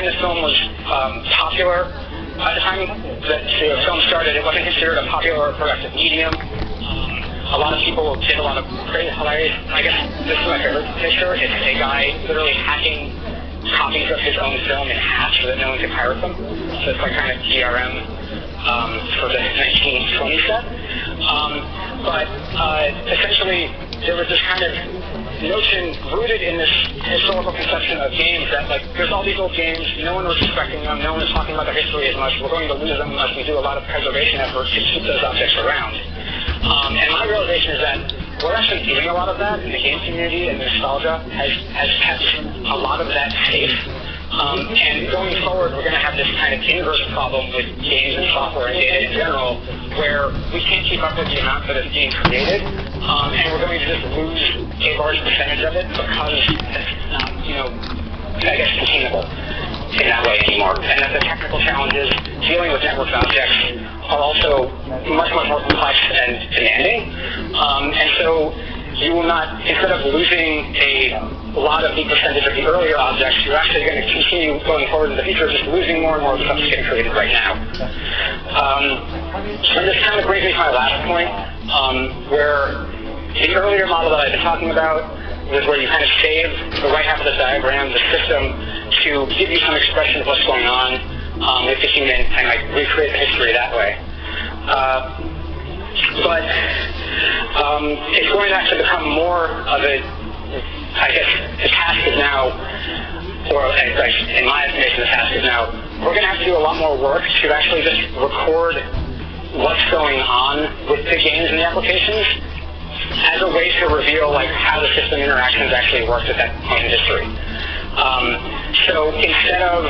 time the film was popular, by the time that the film started, it wasn't considered a popular or productive medium. A lot of people did a lot of pretty hilarious, I guess this is my favorite picture. It's a guy literally hacking copies of his own film in half so that no one could pirate them. So it's like kind of DRM for the 1920 set. But essentially, there was this kind of notion rooted in this historical conception of games that, like, there's all these old games, no one was respecting them, no one was talking about their history as much, we're going to lose them unless we do a lot of preservation efforts to keep those objects around. And my realization is that we're actually doing a lot of that in the game community, and nostalgia has kept a lot of that safe. And going forward, we're going to have this kind of inverse problem with games and software and data in general, where we can't keep up with the amount that is being created, and we're going to just lose a large percentage of it because it's not, I guess, containable in that way anymore. And that the technical challenges dealing with network objects are also much, much more complex and demanding. And so you will not, instead of losing a lot of the percentage of the earlier objects, you're actually going to continue going forward in the future, just losing more and more of the stuff that's getting created right now. And this kind of brings me to my last point, where the earlier model that I've been talking about was where you kind of save the right half of the diagram, the system, to give you some expression of what's going on with the human and like recreate the history that way. But it's going to actually become more of a, I guess, the task is now, or in my estimation, the task is now, we're going to have to do a lot more work to actually just record what's going on with the games and the applications as a way to reveal like how the system interactions actually worked at that point in history. So instead of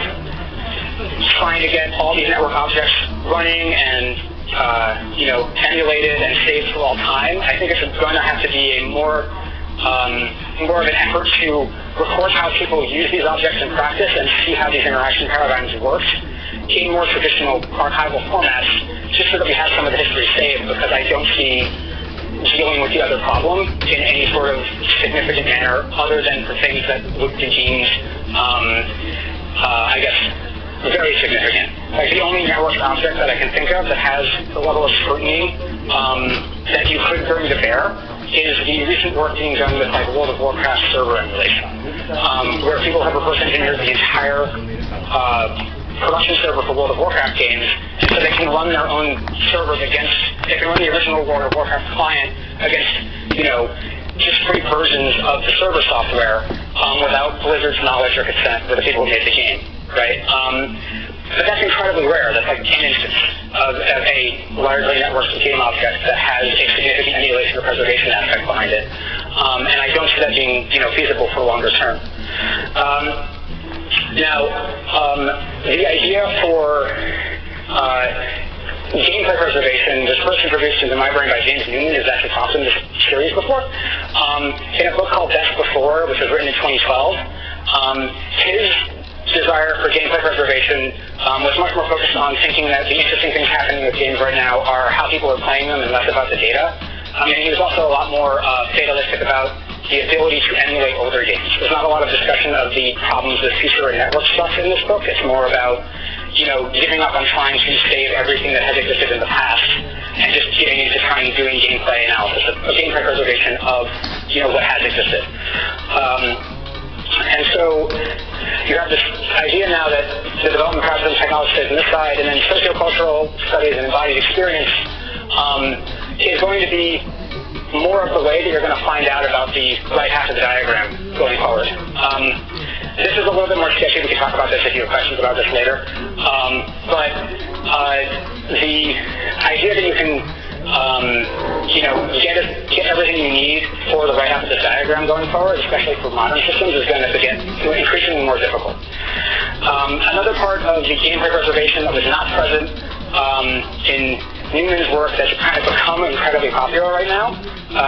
trying to get all these network objects running and emulated and saved for all time, I think it's going to have to be a more of an effort to record how people use these objects in practice and see how these interaction paradigms work in more traditional archival formats, just so that we have some of the history saved, because I don't see dealing with the other problem in any sort of significant manner other than for things that would be deemed, I guess, very significant. Like the only network object that I can think of that has the level of scrutiny that you could bring to bear is the recent work being done with like World of Warcraft server emulation, where people have reverse engineered the entire production server for World of Warcraft games, and so they can run their own servers against, they can run the original World of Warcraft client against, just free versions of the server software without Blizzard's knowledge or consent for the people who made the game, right? But that's incredibly rare. That's like 10 instances of a largely networked game object that has a significant emulation or preservation aspect behind it. And I don't see that being, feasible for longer term. Now, the idea for gameplay preservation was first introduced into my brain by James Newman, who's actually talked in this series before. In a book called Best Before, which was written in 2012, his desire for gameplay preservation was much more focused on thinking that the interesting things happening with games right now are how people are playing them and less about the data. And he was also a lot more fatalistic about the ability to emulate older games. There's not a lot of discussion of the problems with future and network stuff in this book. It's more about, giving up on trying to save everything that has existed in the past and just getting into trying doing gameplay analysis, of gameplay preservation of, what has existed. And so you have this idea now that the development process and technology stays on this side, and then sociocultural studies and embodied experience is going to be more of the way that you're going to find out about the right half of the diagram going forward. This is a little bit more sketchy. We can talk about this if you have questions about this later. But the idea that you can get everything you need for the right half of the diagram going forward, especially for modern systems, is going to get increasingly more difficult. Another part of the gameplay preservation that was not present in Newman's work that's kind of become incredibly popular right now,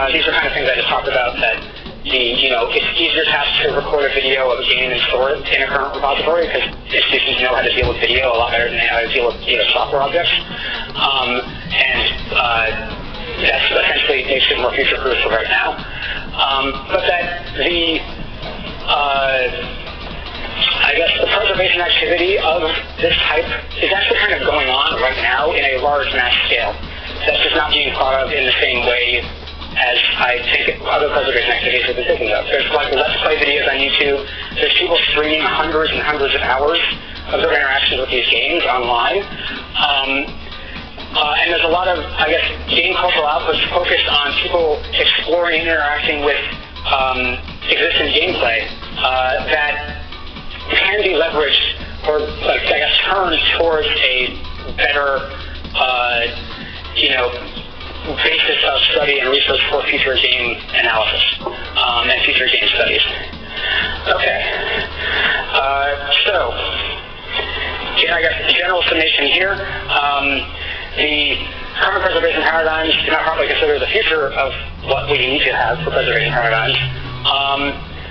these are kind of things I just talked about, that it's easier to have to record a video of a game and store it in a current repository because institutions know how to deal with video a lot better than they know how to deal with software objects. That's essentially makes it more future-proof for right now. But that the I guess the preservation activity of this type is actually kind of going on right now in a large mass scale. That's just not being thought of in the same way as I think other preservation activities have been thinking of. There's like Let's Play videos on YouTube. There's people streaming hundreds and hundreds of hours of their interactions with these games online. And there's a lot of, I guess, game cultural outputs focused on people exploring and interacting with existing gameplay that can be leveraged or, like, I guess, turned towards a better, basis of study and research for future game analysis and future game studies. Okay. So, I guess the general summation here, the current preservation paradigms do not properly consider the future of what we need to have for preservation paradigms.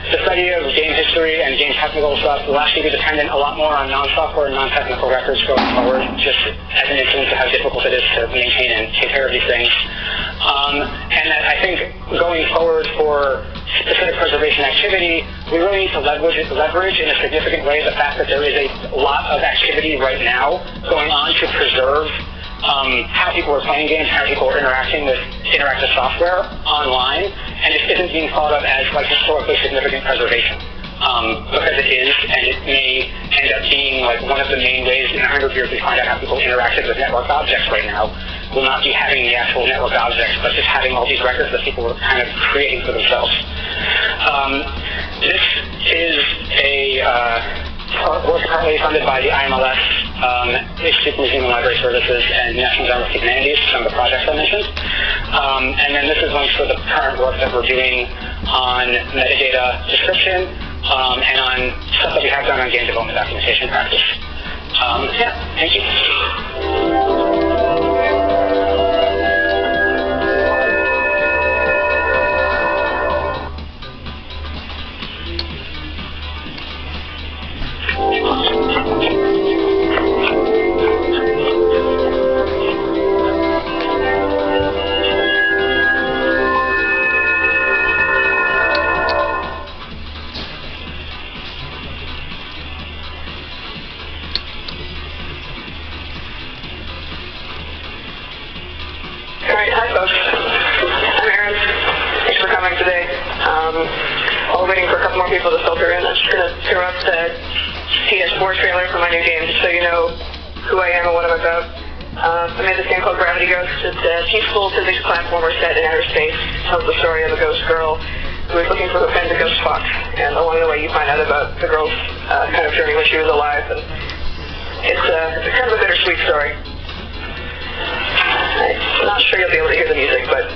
The study of game history and game technical stuff will actually be dependent a lot more on non-software and non-technical records going forward, just as an instance of how difficult it is to maintain and take care of these things. And that I think going forward for specific preservation activity, we really need to leverage in a significant way the fact that there is a lot of activity right now going on to preserve how people are playing games, how people are interacting with interactive software online, and it isn't being thought of as like historically significant preservation. Because it is, and it may end up being like one of the main ways in 100 years we find out how people interacted with network objects right now. Will not be having the actual network objects, but just having all these records that people were kind of creating for themselves. This is a work currently funded by the IMLS, Institute for Museum and Library Services, and National Endowment for Humanities, some of the projects I mentioned. And then this is links for the current work that we're doing on metadata description and on stuff that we have done on game development documentation practice. Thank you. While waiting for a couple more people to filter in, I'm just going to throw up the PS4 trailer for my new game, just so you know who I am and what I'm about. I made this game called Gravity Ghost. It's a peaceful physics platformer set in outer space. It tells the story of a ghost girl who is looking for her friend, the ghost fox. And along the way, you find out about the girl's kind of journey when she was alive. And it's kind of a bittersweet story. I'm not sure you'll be able to hear the music, but...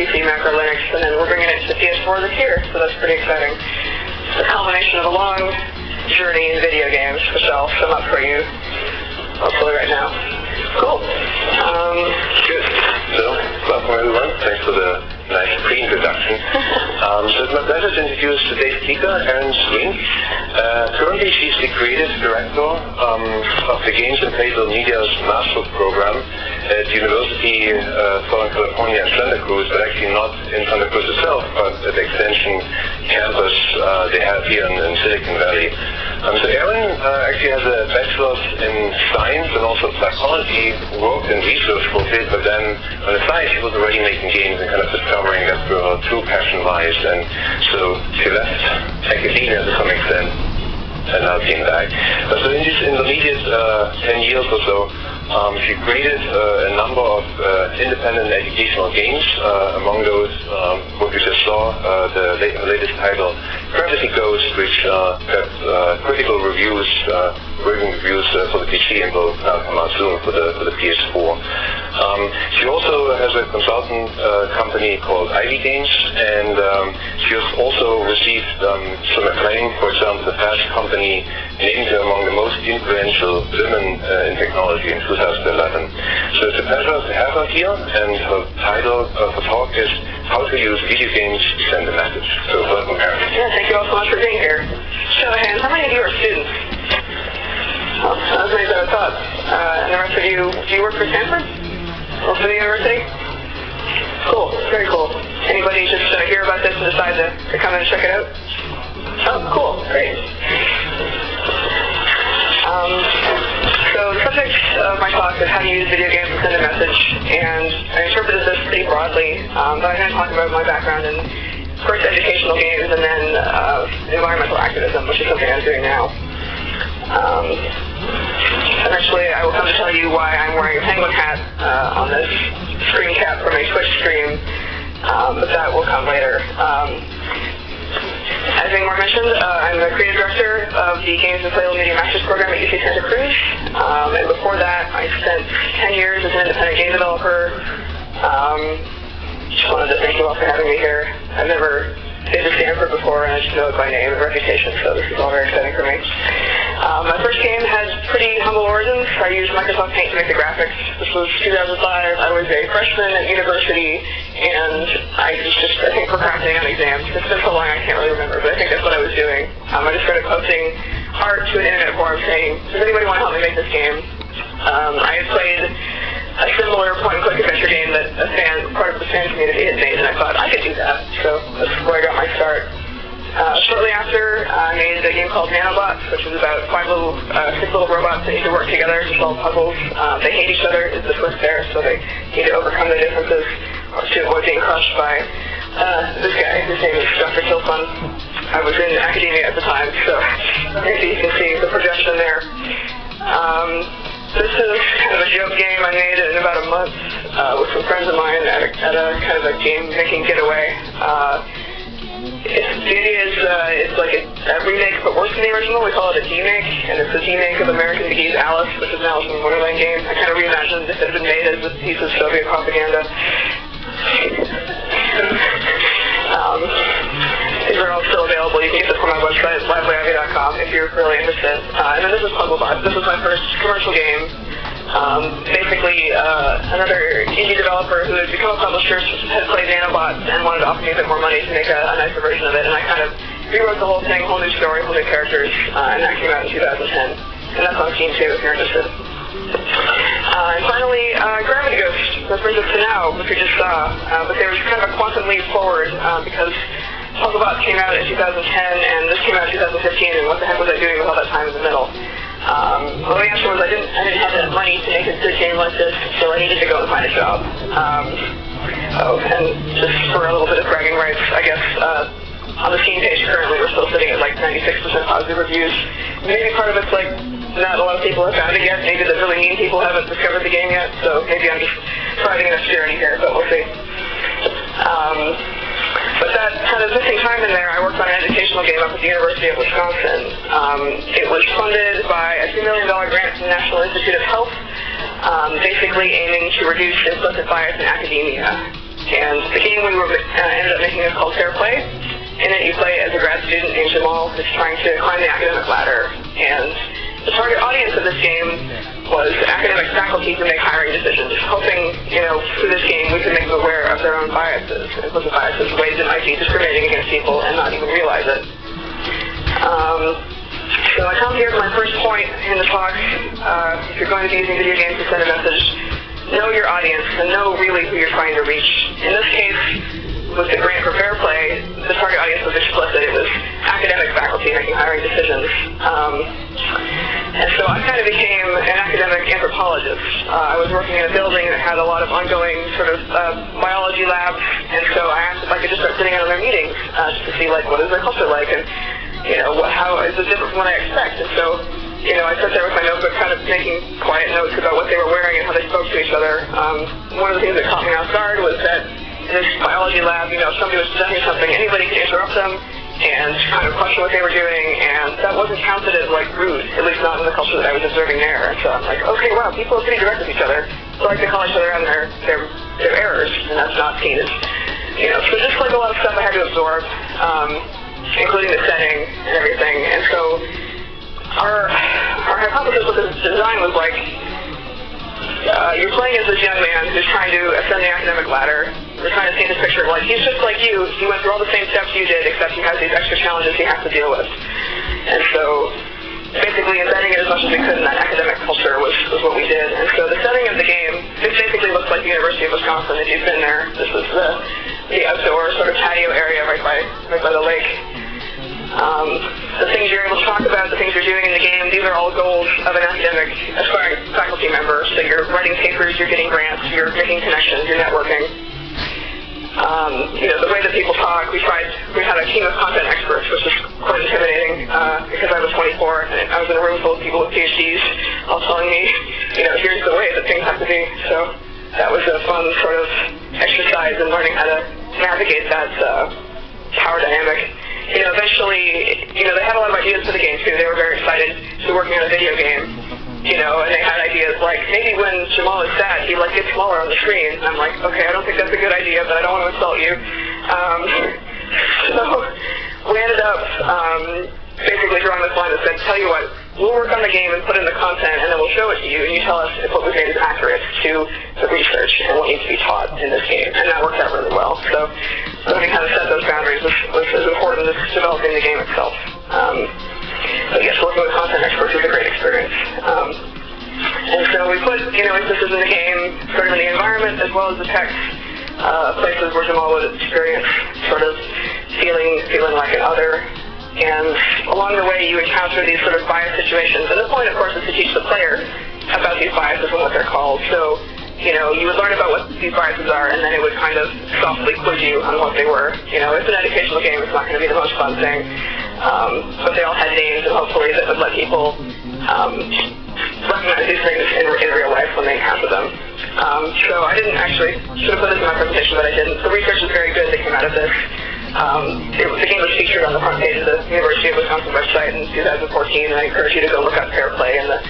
PC, Mac, or Linux, and then we're bringing it to PS4 this year, so that's pretty exciting. It's a culmination of a long journey in video games, which I'll sum up for you, hopefully right now. Cool. Good. So, welcome everyone. Thanks for the nice pre-introduction. So it's my pleasure to introduce today's speaker, Erin Swink. Currently, she's the creative director of the Games and Playable Media's Master's Program at University of Southern California in Santa Cruz, but actually not in Santa Cruz itself, but at the Extension campus they have here in Silicon Valley. So Erin actually has a bachelor's in science and also psychology, worked in research for a bit, but then on the side she was already making games and kind of discovering that's where her true passion lies, and so she left academia to some extent and now came back. So in these intermediate 10 years or so, she created a number of independent educational games. Among those, what we just saw, the latest title, Gravity Ghost, which got critical reviews, raving reviews for the PC and will come out soon for the PS4. She also has a consultant company called Ivy Games, and she has also received some acclaim. For example, the Fast Company named her among the most influential women in technology in 2011. So it's a pleasure to have her here, and her title of her talk is How to Use Video Games to Send a Message. So welcome, Erin. Yeah, thank you all so much for being here. Show of hands, how many of you are students? Well, not as many as I thought. And the rest of you, do you work for Stanford? Or for the university? Cool, very cool. Anybody just hear about this and decide to come in and check it out? Oh, cool, great. So the subject of my talk is how to use video games to send a message, and I interpreted this pretty broadly, but I'm going to talk about my background in first educational games and then environmental activism, which is something I'm doing now. Eventually I will come to tell you why I'm wearing a penguin hat on this screen cap from a Twitch stream, but that will come later. As Ingmar mentioned, I'm the creative director of the Games and Playable Media Masters Program at UC Santa Cruz, and before that I spent 10 years as an independent game developer. Just wanted to thank you all for having me here. I've never been to Stanford before, and I just know it by name and reputation, so this is all very exciting for me. My first game had pretty humble origins. I used Microsoft Paint to make the graphics. This was 2005. I was a freshman at university, and I was just, I think, procrastinating on exams. It's been so long I can't really remember, but I think that's what I was doing. I just started posting art to an internet forum saying, does anybody want to help me make this game? I had played a similar point-and-click adventure game that part of the fan community had made, and I thought I could do that. So that's where I got my start. Shortly after, I made a game called Nanobots, which is about 6 little robots that need to work together to solve puzzles. They hate each other, is the twist there, so they need to overcome their differences to avoid being crushed by this guy. His name is Dr. Tilfun. I was in academia at the time, so maybe you can see the projection there. This is kind of a joke game I made in about a month with some friends of mine at a kind of a game-making getaway. The idea is it's like a remake but worse than the original. We call it a demake, and it's a demake of American McGee's Alice, which is an Alice in Wonderland game. I kind of reimagined if it had been made as a piece of Soviet propaganda. These are all still available. You can get this from my website, livelyivy.com, if you're really interested. And then this is Puzzlebots. This was my first commercial game. Basically, another indie developer who had become a publisher had played Nanobots and wanted to offer me a bit more money to make a nicer version of it, and I kind of rewrote the whole thing, whole new story, whole new characters, and that came out in 2010. And that's on Steam too, if you're interested. And finally, Gravity Ghost. That brings us to now, which we just saw, but there was kind of a quantum leap forward because Puzzlebots came out in 2010, and this came out in 2015, and what the heck was I doing with all that time in the middle? Well, the answer was I didn't have enough money to make a good game like this, so I needed to go and find a job. And just for a little bit of bragging rights, I guess, on the Steam page currently we're still sitting at like 96% positive reviews. Maybe part of it's like not a lot of people have found it yet. Maybe the really mean people haven't discovered the game yet, so maybe I'm just thriving in obscurity here, but we'll see. But that kind of missing time in there, I worked on an educational game up at the University of Wisconsin. It was funded by a $2 million grant from the National Institute of Health, basically aiming to reduce implicit bias in academia. And the game we ended up making is called Fair Play. In it, you play as a grad student named Jamal who's trying to climb the academic ladder. And the target audience of this game was academic faculty who make hiring decisions, hoping, through this game we could make them aware of their own biases, implicit biases, ways that might be discriminating against people and not even realize it. So I come here to my first point in the talk. If you're going to be using video games to send a message, know your audience and know really who you're trying to reach. In this case, with the grant for Fair Play, the target audience was explicit. It was academic faculty making hiring decisions. And so I kind of became an academic anthropologist. I was working in a building that had a lot of ongoing sort of biology labs, and so I asked if I could just start sitting in on their meetings just to see, what is their culture like, and, how is it different from what I expect. And so, I sat there with my notebook kind of making quiet notes about what they were wearing and how they spoke to each other. One of the things that caught me off guard was that in this biology lab, if somebody was presenting something, anybody could interrupt them and kind of question what they were doing, and that wasn't counted as, rude, at least not in the culture that I was observing there. And so I'm like, okay, wow, people are pretty direct with each other. So they call each other on their errors, and that's not seen as, so just a lot of stuff I had to absorb, including the setting and everything. And so our hypothesis with this design was you're playing as this young man who's trying to ascend the academic ladder. We're trying to paint this picture of he's just like you. He went through all the same steps you did, except he has these extra challenges he has to deal with. And so basically embedding it as much as we could in that academic culture was what we did. And so the setting of the game, this basically looks like the University of Wisconsin if you've been there. This is the outdoor sort of patio area right by the lake. The things you're able to talk about, the things you're doing in the game, these are all goals of an academic aspiring faculty member. So you're writing papers, you're getting grants, you're making connections, you're networking. The way that people talk, we had a team of content experts, which was quite intimidating because I was 24 and I was in a room full of people with PhDs all telling me, here's the way that things have to be. So that was a fun sort of exercise in learning how to navigate that power dynamic. Eventually, they had a lot of ideas for the game too. They were very excited to be working on a video game. And they had ideas maybe when Jamal is sad, he gets smaller on the screen. And I'm like, okay, I don't think that's a good idea, but I don't want to insult you. So we ended up basically drawing this line that said, tell you what, we'll work on the game and put in the content, and then we'll show it to you, and you tell us if what we've made is accurate to the research and what needs to be taught in this game. And that worked out really well. So learning how to set those boundaries was as important as developing the game itself. But yes, working with content experts was a great experience. And so we put, emphasis in the game, sort of in the environment as well as the text, places where Jamal would experience sort of feeling like an other. And along the way, you encounter these sort of bias situations. And the point, of course, is to teach the player about these biases and what they're called. So, you would learn about what these biases are, and then it would kind of softly quiz you on what they were. It's an educational game. It's not going to be the most fun thing. But they all had names, and hopefully that would let people recognize these things in real life when they encounter them. So I didn't actually, should have put this in my presentation, but I didn't. The research is very good that came out of this. The game was featured on the front page of the University of Wisconsin website in 2014, and I encourage you to go look up Fair Play and the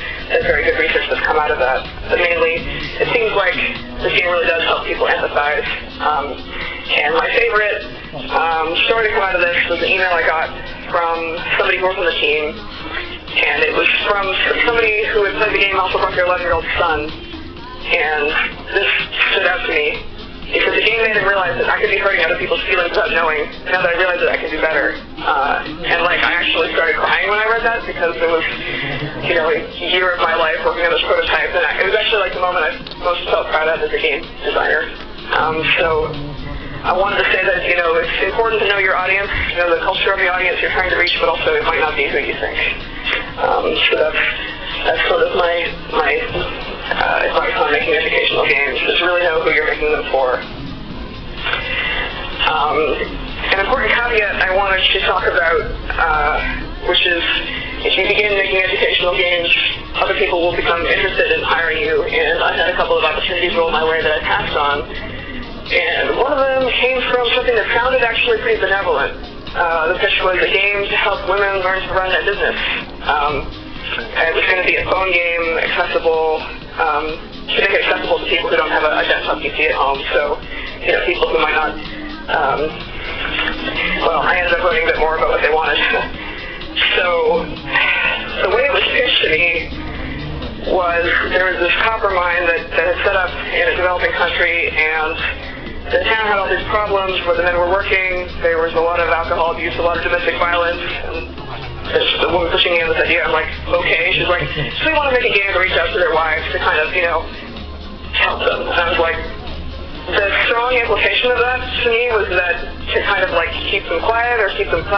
very good research that's come out of that. But mainly, it seems like this game really does help people empathize. And my favorite story to come out of this was an email I got from somebody who worked on the team, and it was from somebody who had played the game, also brought their 11-year-old son, and this stood out to me. Because the game made him realize that I could be hurting other people's feelings without knowing. Now that I realized that I could do better. And I actually started crying when I read that because it was, a year of my life working on this prototype. And it was actually the moment I most felt proud of as a game designer. So I wanted to say that, it's important to know your audience, the culture of the audience you're trying to reach, but also it might not be who you think. So that's sort of my advice on making educational games, is really know who you're making them for. An important caveat I wanted to talk about, which is if you begin making educational games, other people will become interested in hiring you, and I had a couple of opportunities roll my way that I passed on. And one of them came from something that sounded actually pretty benevolent. The pitch was a game to help women learn to run their business. It was going to be a phone game, accessible, to make it accessible to people who don't have a desktop PC at home. So, people who might not, I ended up learning a bit more about what they wanted. So the way it was pitched to me was there was this copper mine that had set up in a developing country, and the town had all these problems where the men were working. There was a lot of alcohol abuse, a lot of domestic violence, and the woman pushing me on this idea. I'm like, okay. She's like, so we want to make a game to reach out to their wives to kind of, help them. And I was like, the strong implication of that to me was that to kind of like keep them quiet or keep them